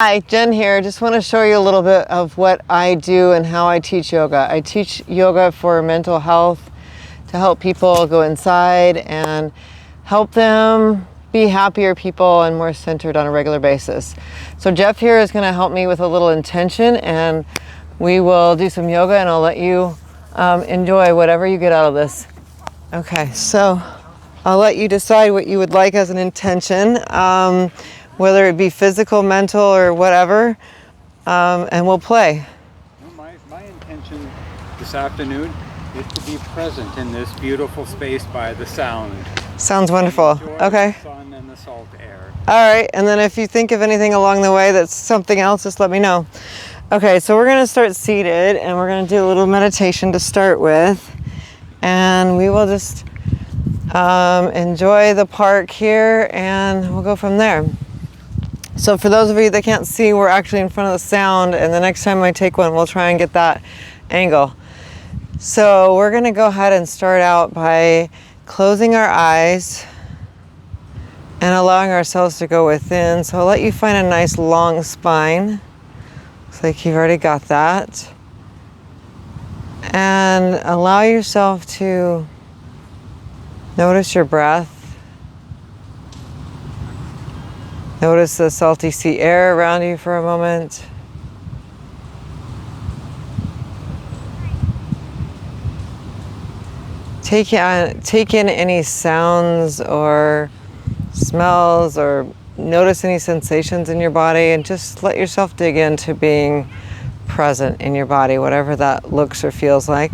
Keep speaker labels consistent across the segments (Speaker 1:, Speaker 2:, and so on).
Speaker 1: Hi, Jen here. Just want to show you a little bit of what I do and how I teach yoga. I teach yoga for mental health, to help people go inside and help them be happier people and more centered on a regular basis. So Jeff here is going to help me with a little intention, and we will do some yoga, and I'll let you enjoy whatever you get out of this. Okay, so I'll let you decide what you would like as an intention. Whether it be physical, mental, or whatever, and we'll play.
Speaker 2: My intention this afternoon is to be present in this beautiful space by the sound.
Speaker 1: Sounds wonderful. Okay.
Speaker 2: The sun and the salt air.
Speaker 1: All right, and then if you think of anything along the way that's something else, just let me know. Okay, so we're gonna start seated, and we're gonna do a little meditation to start with, and we will just enjoy the park here, and we'll go from there. So for those of you that can't see, we're actually in front of the sound, and the next time I take one, we'll try and get that angle. So we're gonna go ahead and start out by closing our eyes and allowing ourselves to go within. So I'll let you find a nice long spine. Looks like you've already got that. And allow yourself to notice your breath. Notice the salty sea air around you for a moment. Take in any sounds or smells, or notice any sensations in your body, and just let yourself dig into being present in your body, whatever that looks or feels like.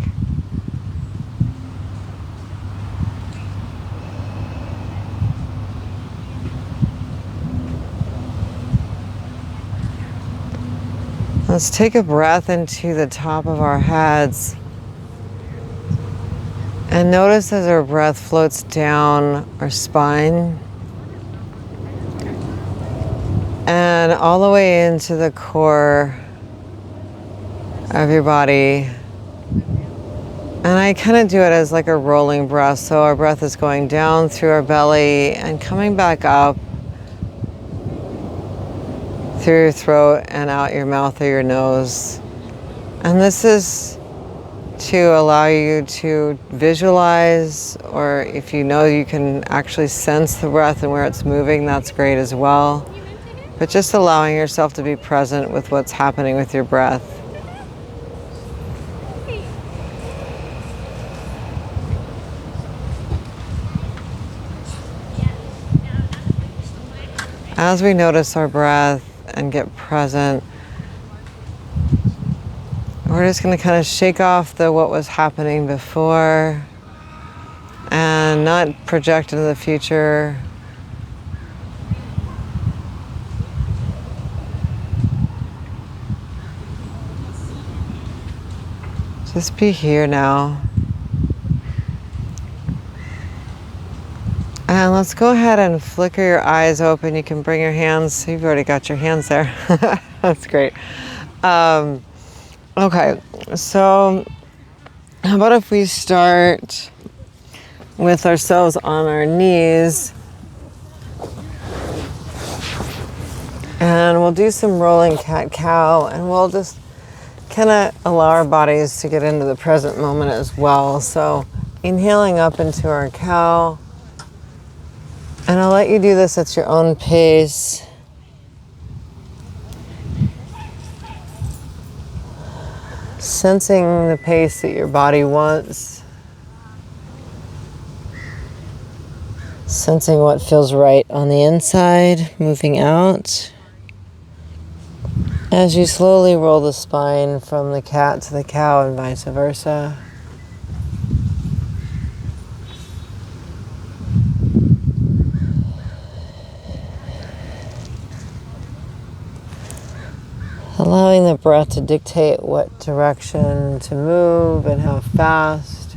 Speaker 1: Let's take a breath into the top of our heads, and notice as our breath floats down our spine and all the way into the core of your body. And I kind of do it as like a rolling breath. So our breath is going down through our belly and coming back up through your throat and out your mouth or your nose. And this is to allow you to visualize, or if you know you can actually sense the breath and where it's moving, that's great as well. But just allowing yourself to be present with what's happening with your breath. As we notice our breath and get present, we're just going to kind of shake off what was happening before and not project into the future. Just be here now. And let's go ahead and flicker your eyes open. You can bring your hands. You've already got your hands there. That's great. Okay, so how about if we start with ourselves on our knees, and we'll do some rolling cat-cow, and we'll just kind of allow our bodies to get into the present moment as well. So inhaling up into our cow, and I'll let you do this at your own pace. Sensing the pace that your body wants. Sensing what feels right on the inside, moving out. As you slowly roll the spine from the cat to the cow and vice versa. Allowing the breath to dictate what direction to move and how fast.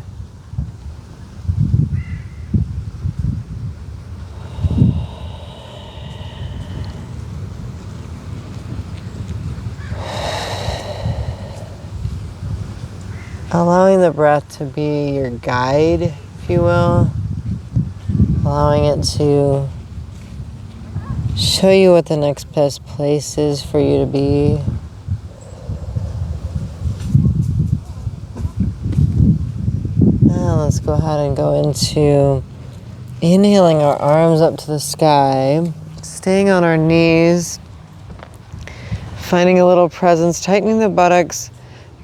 Speaker 1: Allowing the breath to be your guide, if you will. Allowing it to show you what the next best place is for you to be. Now let's go ahead and go into inhaling our arms up to the sky, staying on our knees, finding a little presence, tightening the buttocks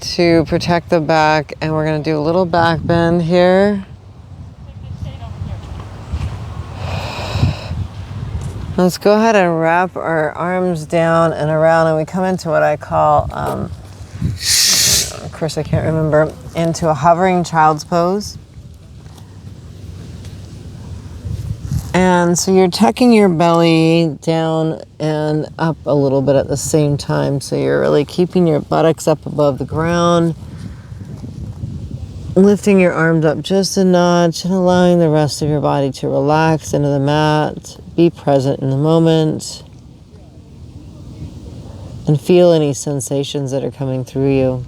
Speaker 1: to protect the back, and we're going to do a little back bend here. Let's go ahead and wrap our arms down and around, and we come into what I call, of course I can't remember, into a hovering child's pose. And so you're tucking your belly down and up a little bit at the same time. So you're really keeping your buttocks up above the ground, lifting your arms up just a notch and allowing the rest of your body to relax into the mat. Be present in the moment and feel any sensations that are coming through you.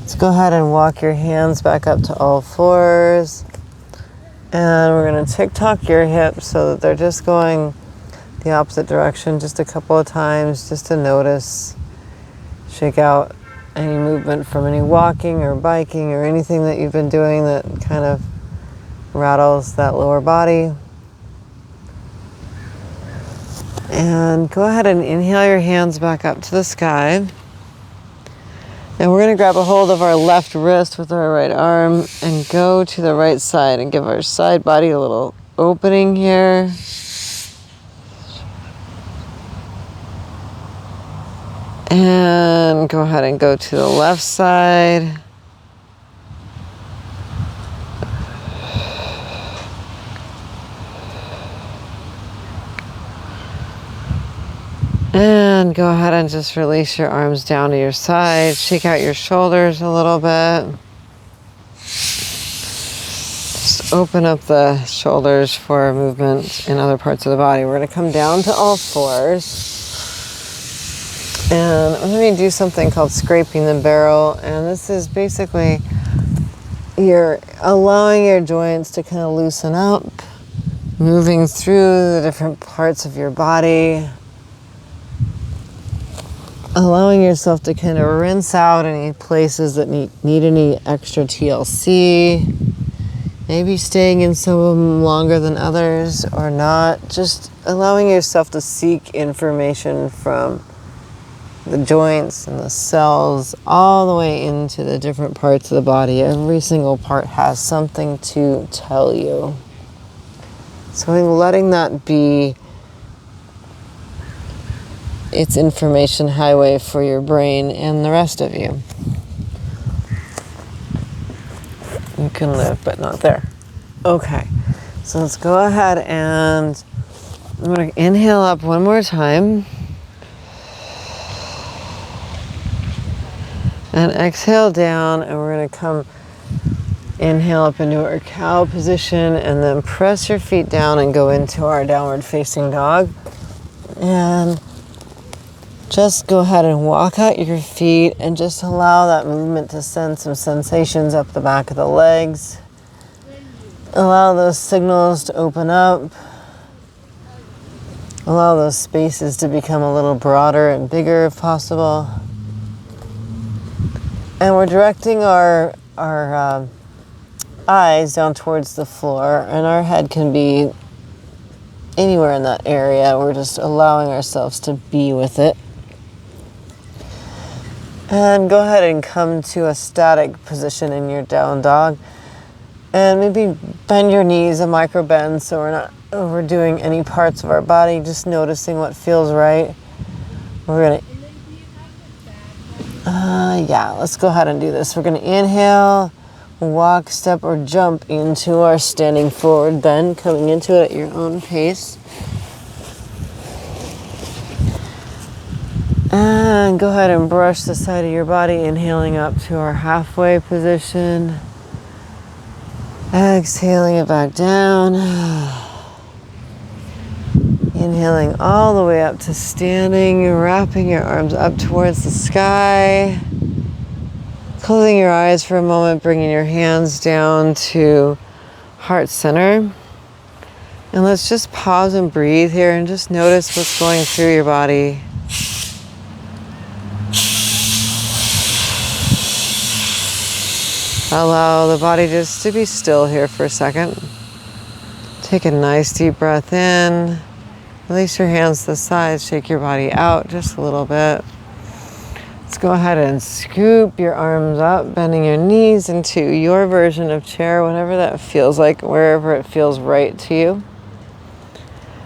Speaker 1: Let's go ahead and walk your hands back up to all fours. And we're going to tick-tock your hips so that they're just going the opposite direction just a couple of times, just to notice. Shake out any movement from any walking or biking or anything that you've been doing that kind of rattles that lower body. And go ahead and inhale your hands back up to the sky. And we're going to grab a hold of our left wrist with our right arm and go to the right side and give our side body a little opening here. And go ahead and go to the left side. And go ahead and just release your arms down to your side. Shake out your shoulders a little bit. Just open up the shoulders for movement in other parts of the body. We're going to come down to all fours. And I'm going to do something called scraping the barrel. And this is basically you're allowing your joints to kind of loosen up, moving through the different parts of your body. Allowing yourself to kind of rinse out any places that need any extra TLC. Maybe staying in some of them longer than others or not. Just allowing yourself to seek information from the joints and the cells all the way into the different parts of the body. Every single part has something to tell you. So letting that be its information highway for your brain and the rest of you. You can live, but not there. Okay, so let's go ahead and I'm going to inhale up one more time. And exhale down, and we're going to come inhale up into our cow position, and then press your feet down and go into our downward facing dog. And just go ahead and walk out your feet and just allow that movement to send some sensations up the back of the legs. Allow those signals to open up. Allow those spaces to become a little broader and bigger if possible. And we're directing our eyes down towards the floor, and our head can be anywhere in that area. We're just allowing ourselves to be with it. And go ahead and come to a static position in your down dog. And maybe bend your knees a micro bend so we're not overdoing any parts of our body, just noticing what feels right. We're going to let's go ahead and do this. We're going to inhale, walk, step, or jump into our standing forward bend, coming into it at your own pace. And go ahead and brush the side of your body, inhaling up to our halfway position. Exhaling it back down. Inhaling all the way up to standing, wrapping your arms up towards the sky. Closing your eyes for a moment, bringing your hands down to heart center. And let's just pause and breathe here and just notice what's going through your body. Allow the body just to be still here for a second. Take a nice deep breath in. Release your hands to the sides, shake your body out just a little bit. Let's go ahead and scoop your arms up, bending your knees into your version of chair, whatever that feels like, wherever it feels right to you.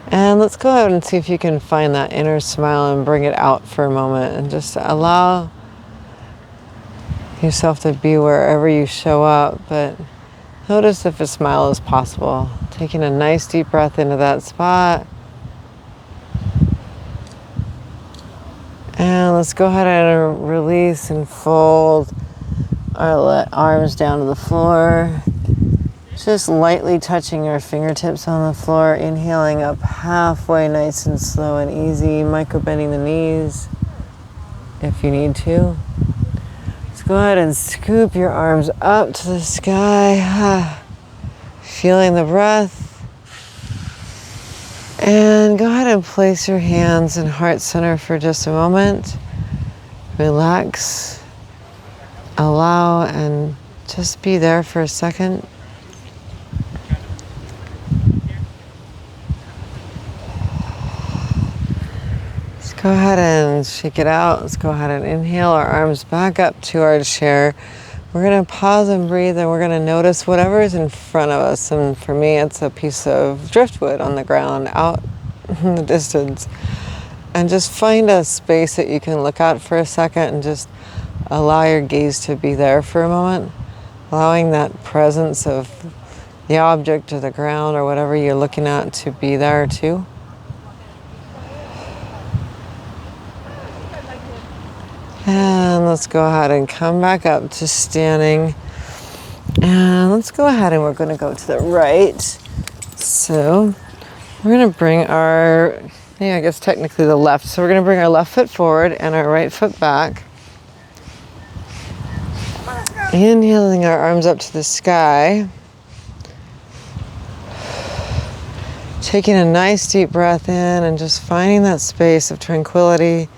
Speaker 1: And let's go ahead and see if you can find that inner smile and bring it out for a moment and just allow yourself to be wherever you show up, but notice if a smile is possible. Taking a nice deep breath into that spot. And let's go ahead and release and fold our arms down to the floor. Just lightly touching our fingertips on the floor, inhaling up halfway, nice and slow and easy, micro bending the knees if you need to. Let's go ahead and scoop your arms up to the sky, feeling the breath. And go ahead and place your hands in heart center for just a moment. Relax, allow, and just be there for a second. Let's go ahead and shake it out. Let's go ahead and inhale our arms back up to our chair. We're going to pause and breathe, and we're going to notice whatever is in front of us. And for me, it's a piece of driftwood on the ground out in the distance. And just find a space that you can look at for a second and just allow your gaze to be there for a moment. Allowing that presence of the object or the ground or whatever you're looking at to be there too. And let's go ahead and come back up to standing. And let's go ahead and we're going to go to the right. So we're going to bring our, I guess technically the left. So we're going to bring our left foot forward and our right foot back. Inhaling our arms up to the sky. Taking a nice deep breath in and just finding that space of tranquility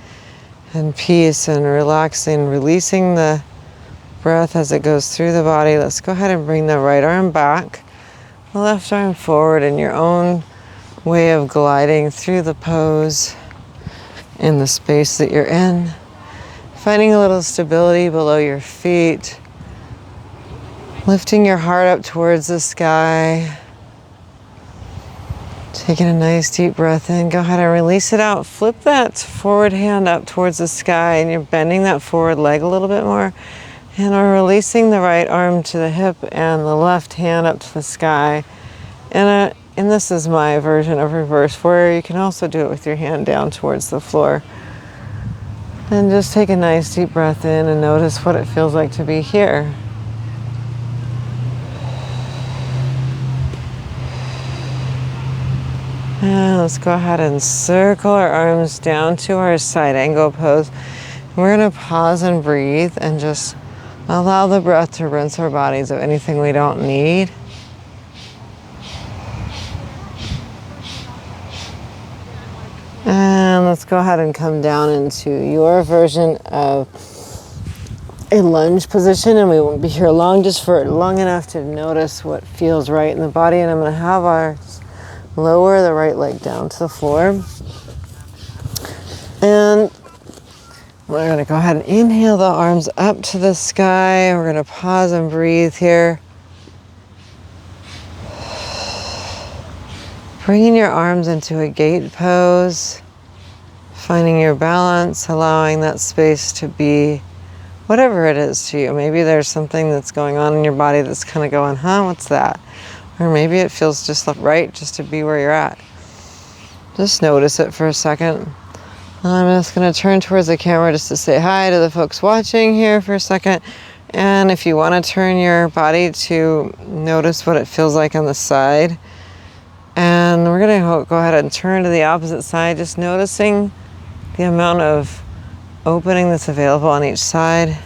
Speaker 1: and peace and relaxing, releasing the breath as it goes through the body. Let's go ahead and bring the right arm back, the left arm forward in your own way of gliding through the pose in the space that you're in. Finding a little stability below your feet. Lifting your heart up towards the sky. Taking a nice deep breath in, go ahead and release it out. Flip that forward hand up towards the sky and you're bending that forward leg a little bit more. And we're releasing the right arm to the hip and the left hand up to the sky. And this is my version of reverse warrior. You can also do it with your hand down towards the floor. And just take a nice deep breath in and notice what it feels like to be here. And let's go ahead and circle our arms down to our side angle pose. We're going to pause and breathe and just allow the breath to rinse our bodies of anything we don't need. And let's go ahead and come down into your version of a lunge position, and we won't be here long, just for long enough to notice what feels right in the body. And I'm going to have our lower the right leg down to the floor. And we're going to go ahead and inhale the arms up to the sky. We're going to pause and breathe here. Bringing your arms into a gate pose. Finding your balance, allowing that space to be whatever it is to you. Maybe there's something that's going on in your body that's kind of going, what's that? Or maybe it feels just right just to be where you're at. Just notice it for a second. I'm just going to turn towards the camera just to say hi to the folks watching here for a second. And if you want to turn your body to notice what it feels like on the side. And we're going to go ahead and turn to the opposite side, just noticing the amount of opening that's available on each side.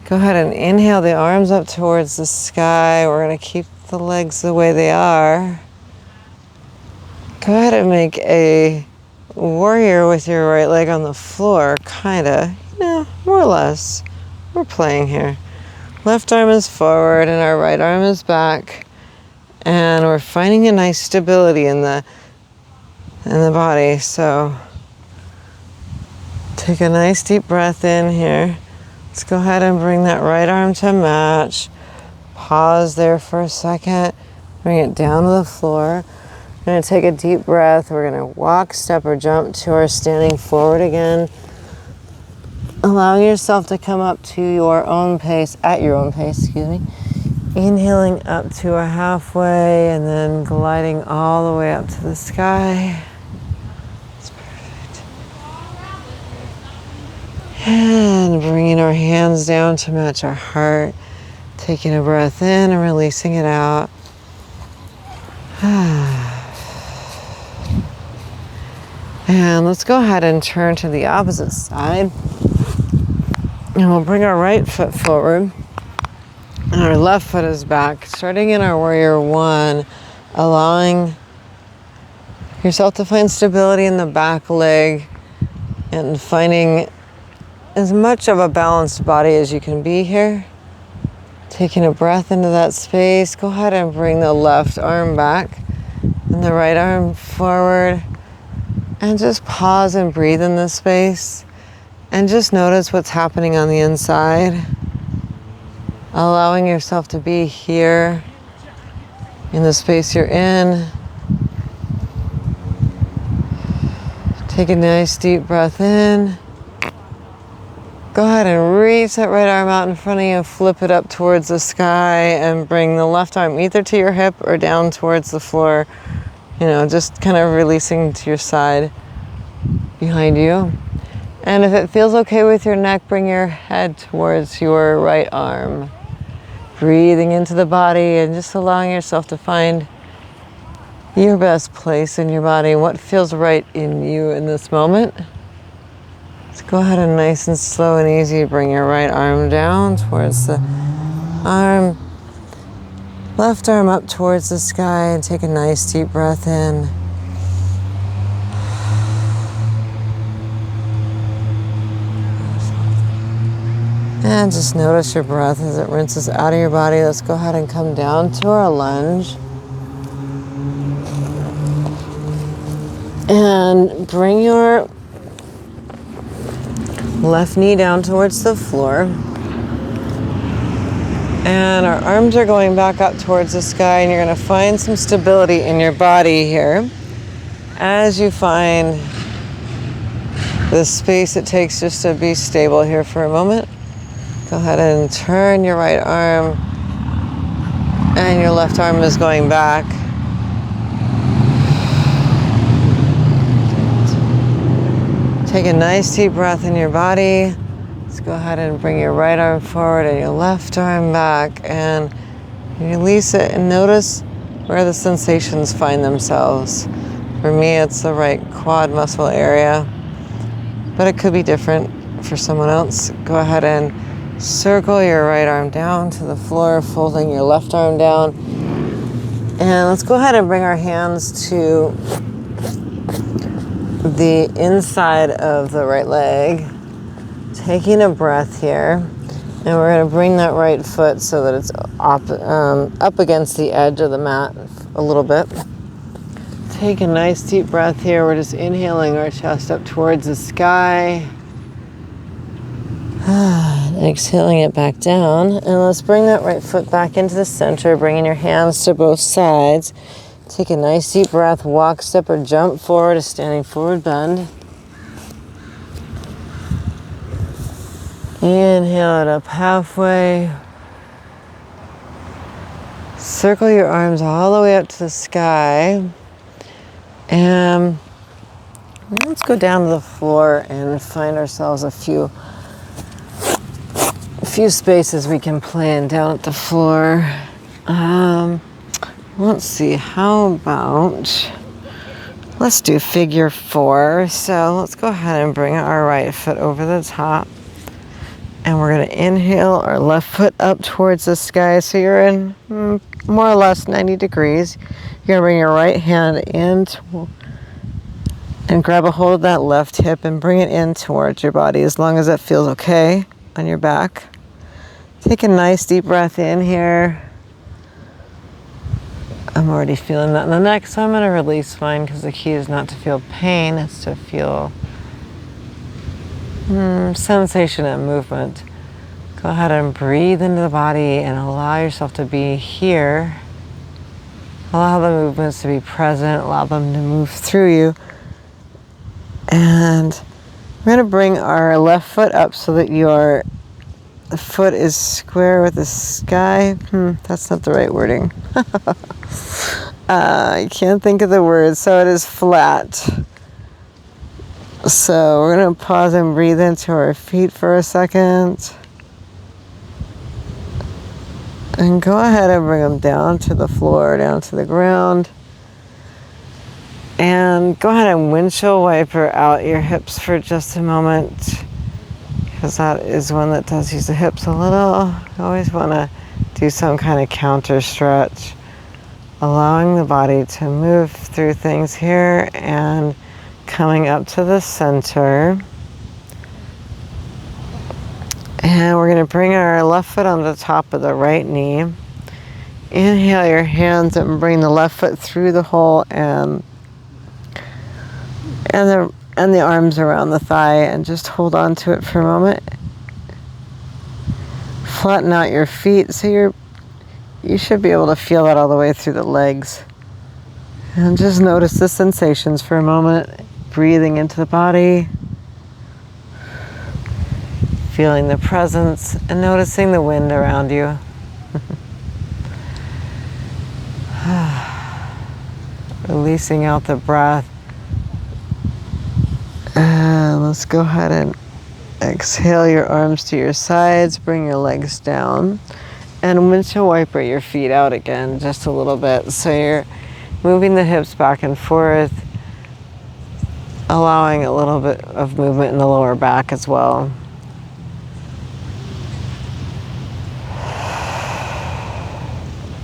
Speaker 1: Go ahead and inhale the arms up towards the sky. We're going to keep the legs the way they are. Go ahead and make a warrior with your right leg on the floor, kinda, more or less. We're playing here. Left arm is forward and our right arm is back. And we're finding a nice stability in the body. So take a nice deep breath in here. Let's go ahead and bring that right arm to match. Pause there for a second. Bring it down to the floor. We're going to take a deep breath. We're going to walk, step, or jump to our standing forward again. Allowing yourself to come up to your own pace, at your own pace, excuse me. Inhaling up to a halfway and then gliding all the way up to the sky. That's perfect. And bringing our hands down to match our heart. Taking a breath in and releasing it out. And let's go ahead and turn to the opposite side. And we'll bring our right foot forward. And our left foot is back. Starting in our warrior one, allowing yourself to find stability in the back leg and finding as much of a balanced body as you can be here. Taking a breath into that space. Go ahead and bring the left arm back and the right arm forward. And just pause and breathe in this space. And just notice what's happening on the inside. Allowing yourself to be here in the space you're in. Take a nice deep breath in. Go ahead and reach that right arm out in front of you, flip it up towards the sky, and bring the left arm either to your hip or down towards the floor. Just kind of releasing to your side behind you. And if it feels okay with your neck, bring your head towards your right arm. Breathing into the body and just allowing yourself to find your best place in your body, what feels right in you in this moment. Let's go ahead and nice and slow and easy, bring your right arm down towards the arm. Left arm up towards the sky and take a nice deep breath in. And just notice your breath as it rinses out of your body. Let's go ahead and come down to our lunge. And bring your left knee down towards the floor. And our arms are going back up towards the sky, and you're going to find some stability in your body here as you find the space it takes just to be stable here for a moment. Go ahead and turn your right arm, and your left arm is going back. Take a nice deep breath in your body. Let's go ahead and bring your right arm forward and your left arm back and release it, and notice where the sensations find themselves. For me, it's the right quad muscle area, but it could be different for someone else. Go ahead and circle your right arm down to the floor, folding your left arm down. And let's go ahead and bring our hands to the inside of the right leg. Taking a breath here, and we're going to bring that right foot so that it's up against the edge of the mat a little bit. Take a nice deep breath here. We're just inhaling our chest up towards the sky. Exhaling it back down. And let's bring that right foot back into the center, bringing your hands to both sides. Take a nice deep breath, walk, step, or jump forward, a standing forward bend. Inhale it up halfway. Circle your arms all the way up to the sky. And let's go down to the floor and find ourselves a few spaces we can play in down at the floor. Let's see, how about, let's do figure 4. So let's go ahead and bring our right foot over the top. And we're going to inhale our left foot up towards the sky. So you're in more or less 90 degrees. You're going to bring your right hand in and grab a hold of that left hip and bring it in towards your body as long as it feels okay on your back. Take a nice deep breath in here. I'm already feeling that in the neck, so I'm going to release mine because the key is not to feel pain, it's to feel sensation and movement. Go ahead and breathe into the body and allow yourself to be here. Allow the movements to be present, allow them to move through you. And we're going to bring our left foot up so that your foot is square with the sky. That's not the right wording. I can't think of the word, so it is flat. So we're going to pause and breathe into our feet for a second. And go ahead and bring them down to the floor, down to the ground. And go ahead and windshield wiper out your hips for just a moment, because that is one that does use the hips a little. You always want to do some kind of counter stretch, allowing the body to move through things here and coming up to the center. And we're going to bring our left foot on the top of the right knee. Inhale your hands and bring the left foot through the hole and the arms around the thigh, and just hold on to it for a moment. Flatten out your feet so you should be able to feel that all the way through the legs. And just notice the sensations for a moment. Breathing into the body. Feeling the presence and noticing the wind around you. Releasing out the breath. Let's go ahead and exhale your arms to your sides. Bring your legs down. And windshield wiper your feet out again just a little bit. So you're moving the hips back and forth, allowing a little bit of movement in the lower back as well.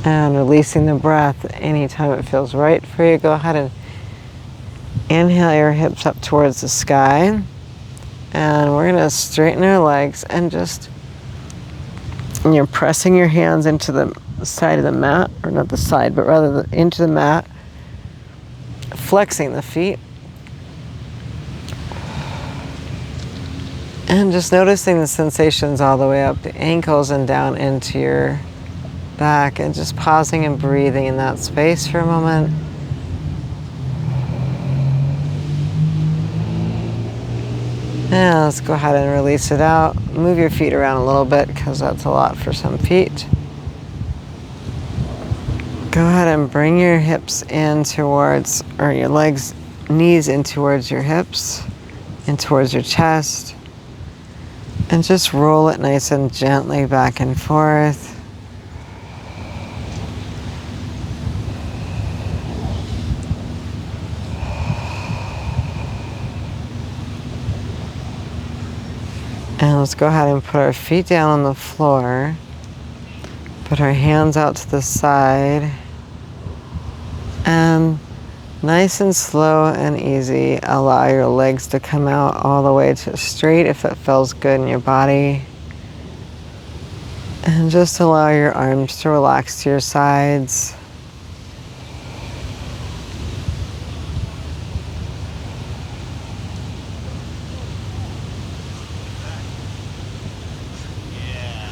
Speaker 1: And releasing the breath anytime it feels right for you. Go ahead and inhale your hips up towards the sky. And we're going to straighten our legs and you're pressing your hands into the side of the mat, or not the side, but rather into the mat. Flexing the feet. And just noticing the sensations all the way up the ankles and down into your back, and just pausing and breathing in that space for a moment. And let's go ahead and release it out. Move your feet around a little bit because that's a lot for some feet. Go ahead and bring your hips in towards, or your legs, knees in towards your hips, in towards your chest. And just roll it nice and gently back and forth. And let's go ahead and put our feet down on the floor. Put our hands out to the side. And nice and slow and easy, allow your legs to come out all the way to straight if it feels good in your body. And just allow your arms to relax to your sides.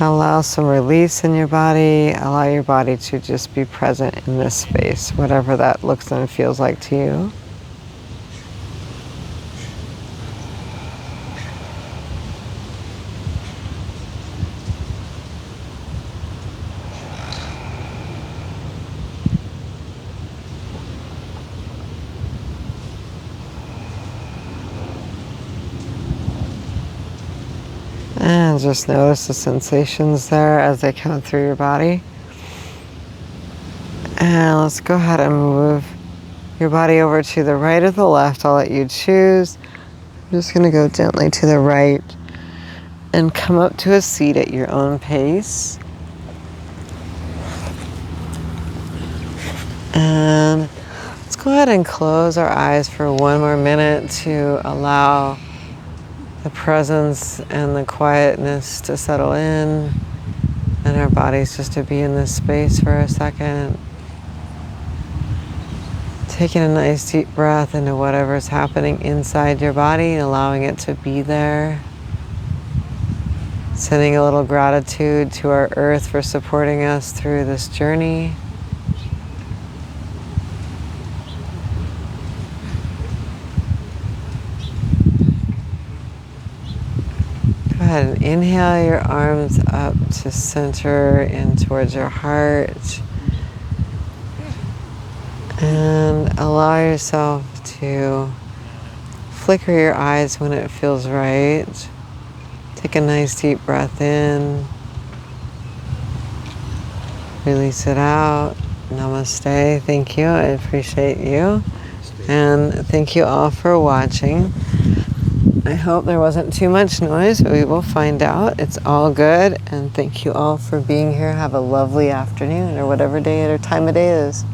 Speaker 1: Allow some release in your body. Allow your body to just be present in this space, whatever that looks and feels like to you. And just notice the sensations there as they come through your body. And let's go ahead and move your body over to the right or the left. I'll let you choose. I'm just going to go gently to the right. And come up to a seat at your own pace. And let's go ahead and close our eyes for one more minute to allow the presence and the quietness to settle in, and our bodies just to be in this space for a second. Taking a nice deep breath into whatever's happening inside your body and allowing it to be there. Sending a little gratitude to our earth for supporting us through this journey. Go ahead and inhale your arms up to center in towards your heart. And allow yourself to flicker your eyes when it feels right. Take a nice deep breath in. Release it out. Namaste. Thank you. I appreciate you. And thank you all for watching. I hope there wasn't too much noise, but we will find out. It's all good. And thank you all for being here. Have a lovely afternoon or whatever day or time of day it is.